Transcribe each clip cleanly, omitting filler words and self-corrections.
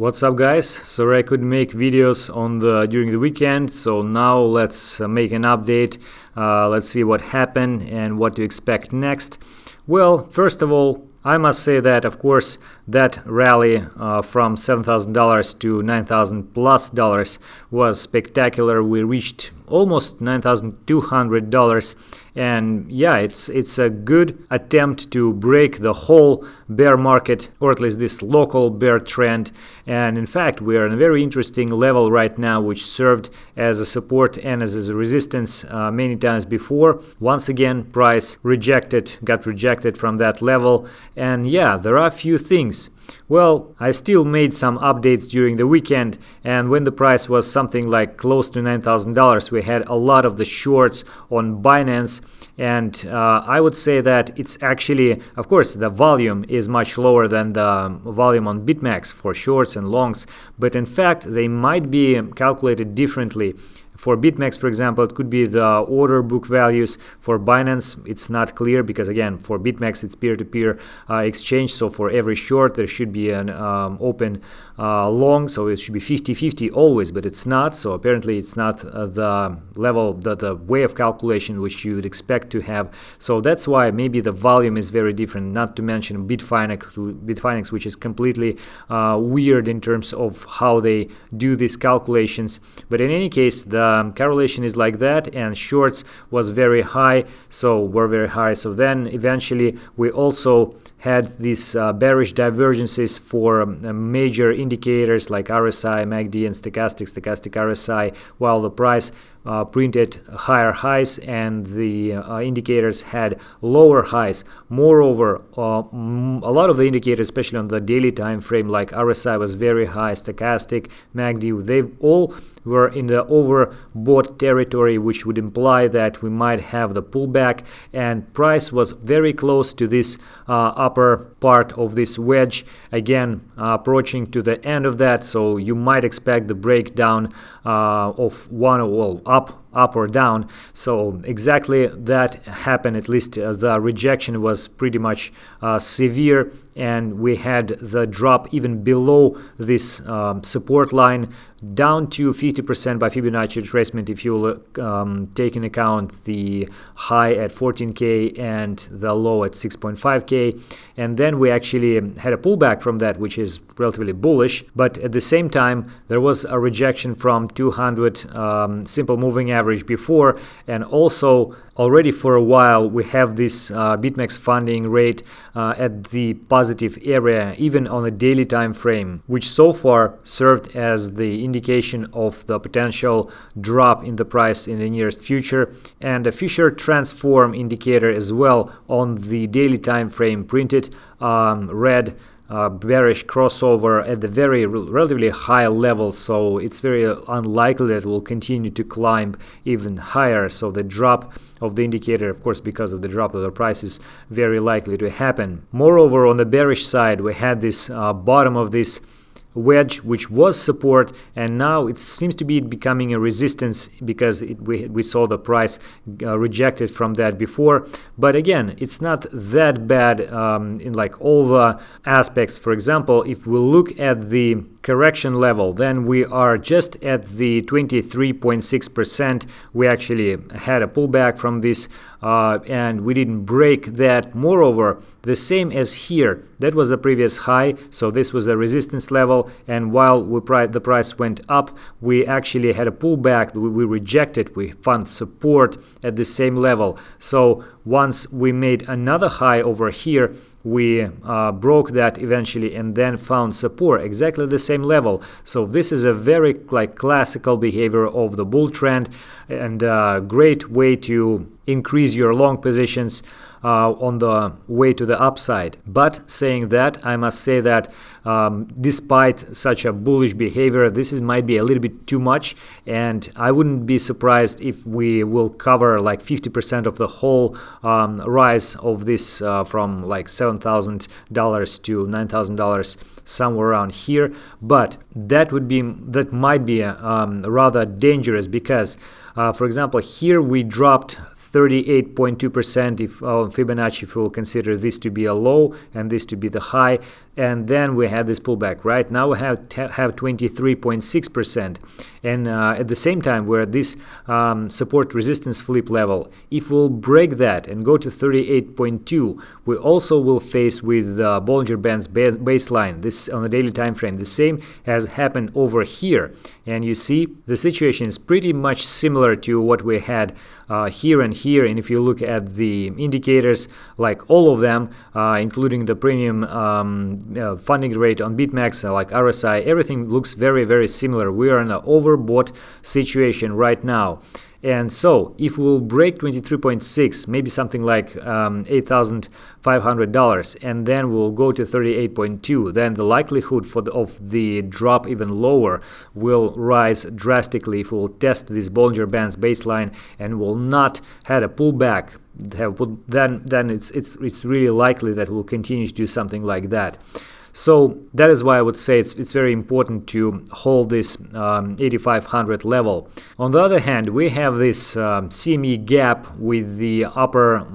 What's up, guys? Sorry I couldn't make videos during the weekend, so now let's make an update. Let's see what happened and what to expect next. Well, first of all, I must say that, of course, that rally from $7,000 to $9,000+ was spectacular. We reached almost $9,200, and yeah, it's a good attempt to break the whole bear market, or at least this local bear trend. And in fact, we are in a very interesting level right now, which served as a support and as a resistance many times before. Once again, price got rejected from that level. And yeah, there are a few things. Well, I still made some updates during the weekend, and when the price was something like close to $9,000, we had a lot of the shorts on Binance, and I would say that it's actually, of course, the volume is much lower than the volume on BitMEX for shorts and longs, but in fact, they might be calculated differently. For BitMEX, for example, it could be the order book values. For Binance, it's not clear because, again, for BitMEX, it's peer-to-peer exchange. So for every short, there should be an open long. So it should be 50-50 always, but it's not. So apparently, it's not the level, the way of calculation which you would expect to have. So that's why maybe the volume is very different, not to mention Bitfinex, which is completely weird in terms of how they do these calculations. But in any case, the correlation is like that, and shorts was very high, so then eventually we also had these bearish divergences for major indicators like RSI, MACD, and stochastic RSI, while the price printed higher highs and the indicators had lower highs. Moreover, a lot of the indicators, especially on the daily time frame, like RSI was very high, stochastic, MACD, they all were in the overbought territory, which would imply that we might have the pullback, and price was very close to this upper part of this wedge, again approaching to the end of that, so you might expect the breakdown of up or down. So exactly that happened. At least the rejection was pretty much severe, and we had the drop even below this support line down to 50% by Fibonacci retracement if you take in account the high at 14K and the low at 6.5K. And then we actually had a pullback from that, which is relatively bullish. But at the same time, there was a rejection from 200 simple moving average before, and also already for a while we have this BitMEX funding rate at the positive area, even on a daily time frame, which so far served as the indication of the potential drop in the price in the nearest future. And the Fisher transform indicator as well on the daily time frame printed red bearish crossover at the very relatively high level, so it's very unlikely that it will continue to climb even higher. So the drop of the indicator, of course, because of the drop of the price, is very likely to happen. Moreover, on the bearish side, we had this bottom of this wedge, which was support, and now it seems to be becoming a resistance because we saw the price rejected from that before. But again, it's not that bad in like all the aspects. For example, if we look at the correction level, then we are just at the 23.6%. We actually had a pullback from this and we didn't break that. Moreover, the same as here, that was the previous high, so this was a resistance level, and while the price went up, we actually had a pullback. We rejected, we found support at the same level. So once we made another high over here, we broke that eventually and then found support exactly the same level. So this is a very classical behavior of the bull trend, and a great way to increase your long positions on the way to the upside. But saying that, I must say that despite such a bullish behavior, this might be a little bit too much, and I wouldn't be surprised if we will cover like 50% of the whole rise of this from like $7,000 to $9,000, somewhere around here. But that might be rather dangerous because for example, here we dropped 38.2% if Fibonacci, if we'll consider this to be a low and this to be the high, and then we had this pullback. Right now we have 23.6%, and at the same time we're at this support resistance flip level. If we'll break that and go to 38.2, we also will face with Bollinger Band's baseline, this on the daily time frame. The same has happened over here, and you see the situation is pretty much similar to what we had here and here. And if you look at the indicators, like all of them, including the premium funding rate on BitMEX, like RSI, everything looks very, very similar. We are in an overbought situation right now. And so if we'll break 23.6, maybe something like $8,500, and then we'll go to 38.2, then the likelihood of the drop even lower will rise drastically if we'll test this Bollinger Band's baseline and will not have a pullback. Then it's really likely that we'll continue to do something like that. So that is why I would say it's very important to hold this 8,500 level. On the other hand, we have this CME gap with the upper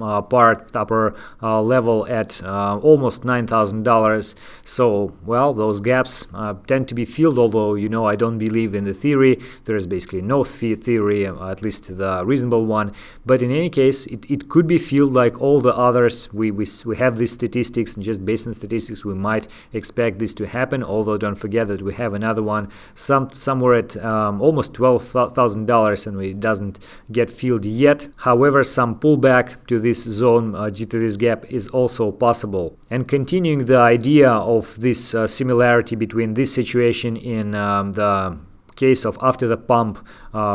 level at almost $9,000. So, well, those gaps tend to be filled, although, you know, I don't believe in the theory. There is basically no theory, at least the reasonable one. But in any case, it could be filled like all the others. We have these statistics, and just based on statistics, we might expect this to happen, although don't forget that we have another one somewhere at almost $12,000 and it doesn't get filled yet. However, some pullback to this zone due to this gap is also possible. And continuing the idea of this similarity between this situation in the case of after the pump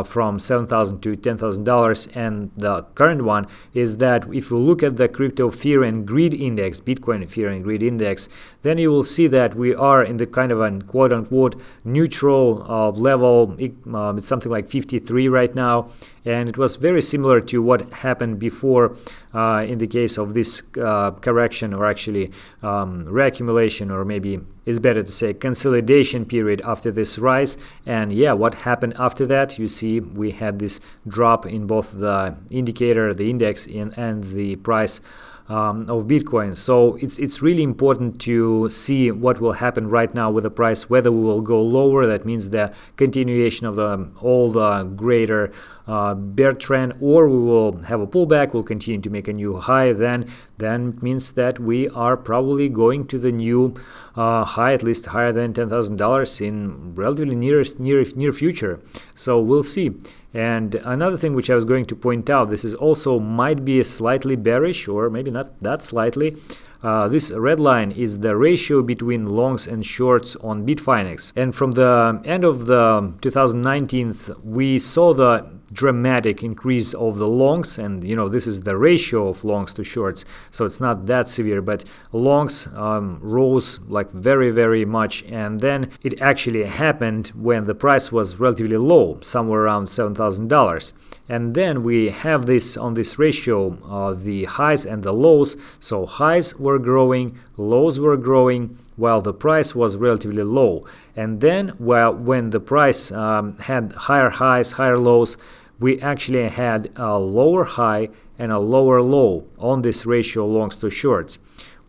from $7,000 to $10,000 and the current one, is that if you look at the crypto fear and greed index, Bitcoin fear and greed index, then you will see that we are in the kind of a quote-unquote neutral level. It's something like 53 right now, and it was very similar to what happened before in the case of this correction, or actually reaccumulation, or maybe it's better to say consolidation period after this rise. And yeah, what happened after that? You see we had this drop in both the indicator, the index, and the price of Bitcoin. So it's really important to see what will happen right now with the price, whether we will go lower. That means the continuation of all the greater bear trend, or we will have a pullback, we'll continue to make a new high. Then it means that we are probably going to the new high, at least higher than $10,000 in relatively near future. So we'll see. And another thing which I was going to point out, this is also might be a slightly bearish, or maybe not that slightly. This red line is the ratio between longs and shorts on Bitfinex. And from the end of the 2019, we saw the dramatic increase of the longs, and you know, this is the ratio of longs to shorts, so it's not that severe, but longs rose like very much. And then it actually happened when the price was relatively low, somewhere around $7,000. And then we have this on this ratio, the highs and the lows. So highs were growing, lows were growing, while the price was relatively low. And then when the price had higher highs, higher lows, we actually had a lower high and a lower low on this ratio longs to shorts.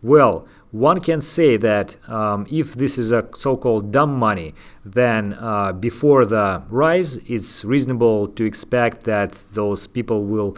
Well, one can say that if this is a so-called dumb money, then before the rise, it's reasonable to expect that those people will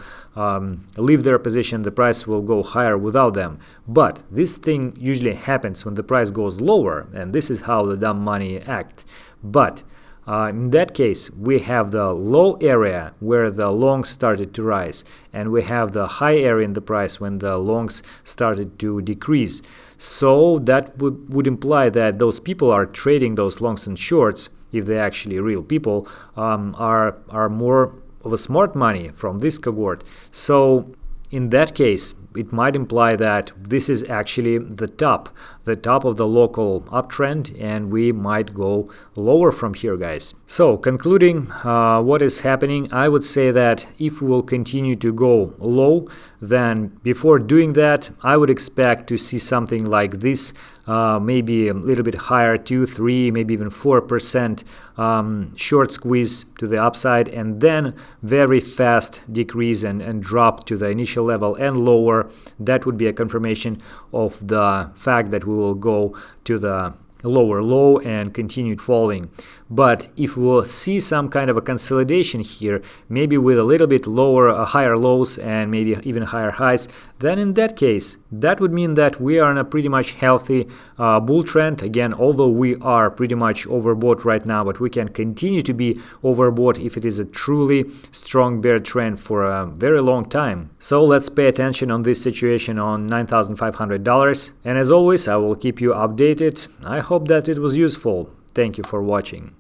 leave their position, the price will go higher without them. But this thing usually happens when the price goes lower, and this is how the dumb money act. But in that case, we have the low area where the longs started to rise, and we have the high area in the price when the longs started to decrease. So that would imply that those people are trading those longs and shorts, if they're actually real people, are more of a smart money from this cohort. So in that case, it might imply that this is actually the top the top of the local uptrend, and we might go lower from here, guys. So concluding what is happening, I would say that if we will continue to go low, then before doing that, I would expect to see something like this, maybe a little bit higher, 2, 3, maybe even 4% short squeeze to the upside, and then very fast decrease and drop to the initial level and lower. That would be a confirmation of the fact that we will go to the lower low and continued falling. But if we'll see some kind of a consolidation here, maybe with a little bit lower, higher lows and maybe even higher highs, then in that case, that would mean that we are in a pretty much healthy bull trend. Again, although we are pretty much overbought right now, but we can continue to be overbought if it is a truly strong bear trend for a very long time. So let's pay attention on this situation on $9,500. And as always, I will keep you updated. I hope that it was useful. Thank you for watching.